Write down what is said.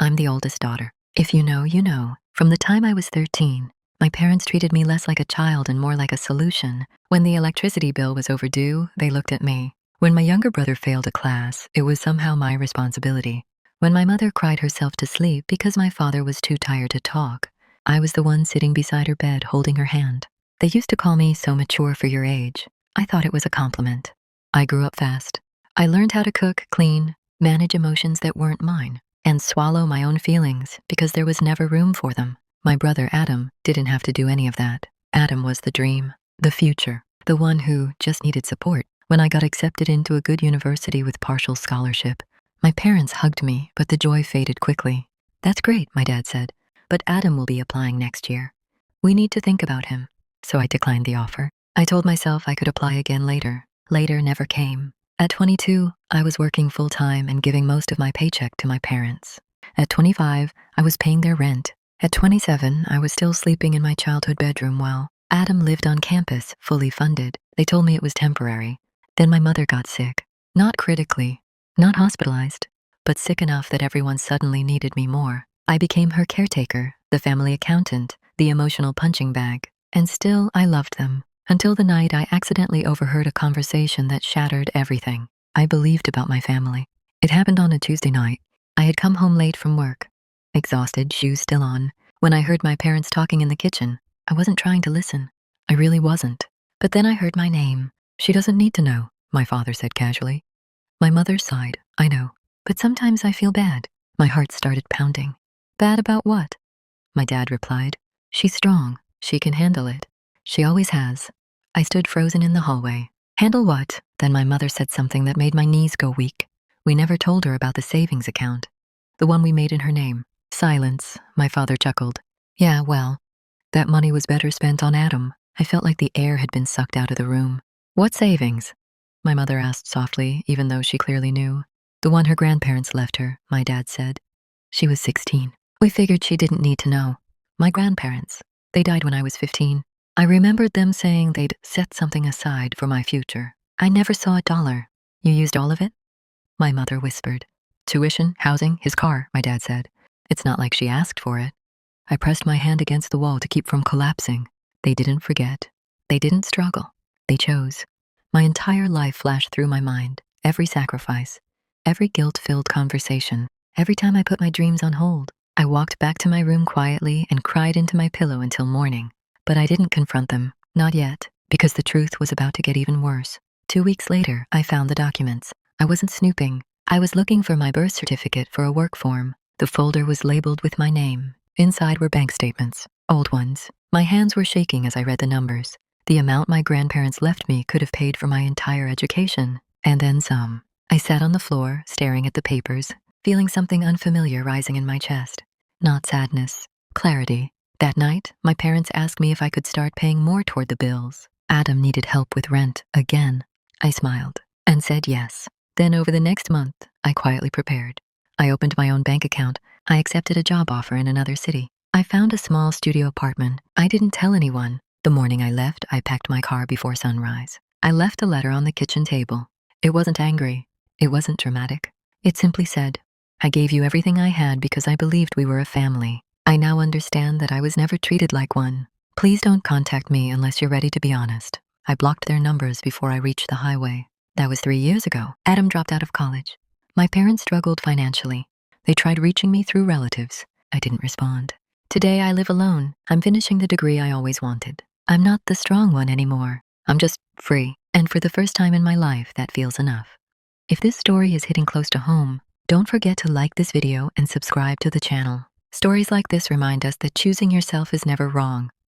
I'm the oldest daughter. If you know, you know. From the time I was 13, my parents treated me less like a child and more like a solution. When the electricity bill was overdue, they looked at me. When my younger brother failed a class, it was somehow my responsibility. When my mother cried herself to sleep because my father was too tired to talk, I was the one sitting beside her bed holding her hand. They used to call me so mature for your age. I thought it was a compliment. I grew up fast. I learned how to cook, clean, manage emotions that weren't mine, and swallow my own feelings because there was never room for them. My brother Adam didn't have to do any of that. Adam was the dream, the future, the one who just needed support. When I got accepted into a good university with partial scholarship, my parents hugged me, but the joy faded quickly. That's great, my dad said, but Adam will be applying next year. We need to think about him. So I declined the offer. I told myself I could apply again later. Later never came. At 22, I was working full-time and giving most of my paycheck to my parents. At 25, I was paying their rent. At 27, I was still sleeping in my childhood bedroom while Adam lived on campus, fully funded. They told me it was temporary. Then my mother got sick. Not critically, not hospitalized, but sick enough that everyone suddenly needed me more. I became her caretaker, the family accountant, the emotional punching bag. And still, I loved them. Until the night I accidentally overheard a conversation that shattered everything I believed about my family. It happened on a Tuesday night. I had come home late from work, exhausted, shoes still on, when I heard my parents talking in the kitchen. I wasn't trying to listen. I really wasn't. But then I heard my name. She doesn't need to know, my father said casually. My mother sighed. I know, but sometimes I feel bad. My heart started pounding. Bad about what? My dad replied. She's strong. She can handle it. She always has. I stood frozen in the hallway. Handle what? Then my mother said something that made my knees go weak. We never told her about the savings account, the one we made in her name. Silence. My father chuckled. Yeah, well, that money was better spent on Adam. I felt like the air had been sucked out of the room. What savings? My mother asked softly, even though she clearly knew. The one her grandparents left her, my dad said. She was 16. We figured she didn't need to know. My grandparents. They died when I was 15. I remembered them saying they'd set something aside for my future. I never saw $1. You used all of it? My mother whispered. Tuition, housing, his car, my dad said. It's not like she asked for it. I pressed my hand against the wall to keep from collapsing. They didn't forget. They didn't struggle. They chose. My entire life flashed through my mind. Every sacrifice, every guilt-filled conversation, every time I put my dreams on hold. I walked back to my room quietly and cried into my pillow until morning. But I didn't confront them, not yet, because the truth was about to get even worse. 2 weeks later, I found the documents. I wasn't snooping. I was looking for my birth certificate for a work form. The folder was labeled with my name. Inside were bank statements, old ones. My hands were shaking as I read the numbers. The amount my grandparents left me could have paid for my entire education, and then some. I sat on the floor, staring at the papers, feeling something unfamiliar rising in my chest. Not sadness, clarity. That night, my parents asked me if I could start paying more toward the bills. Adam needed help with rent again. I smiled and said yes. Then over the next month, I quietly prepared. I opened my own bank account. I accepted a job offer in another city. I found a small studio apartment. I didn't tell anyone. The morning I left, I packed my car before sunrise. I left a letter on the kitchen table. It wasn't angry. It wasn't dramatic. It simply said, I gave you everything I had because I believed we were a family. I now understand that I was never treated like one. Please don't contact me unless you're ready to be honest. I blocked their numbers before I reached the highway. That was 3 years ago. Adam dropped out of college. My parents struggled financially. They tried reaching me through relatives. I didn't respond. Today I live alone. I'm finishing the degree I always wanted. I'm not the strong one anymore. I'm just free. And for the first time in my life, that feels enough. If this story is hitting close to home, don't forget to like this video and subscribe to the channel. Stories like this remind us that choosing yourself is never wrong.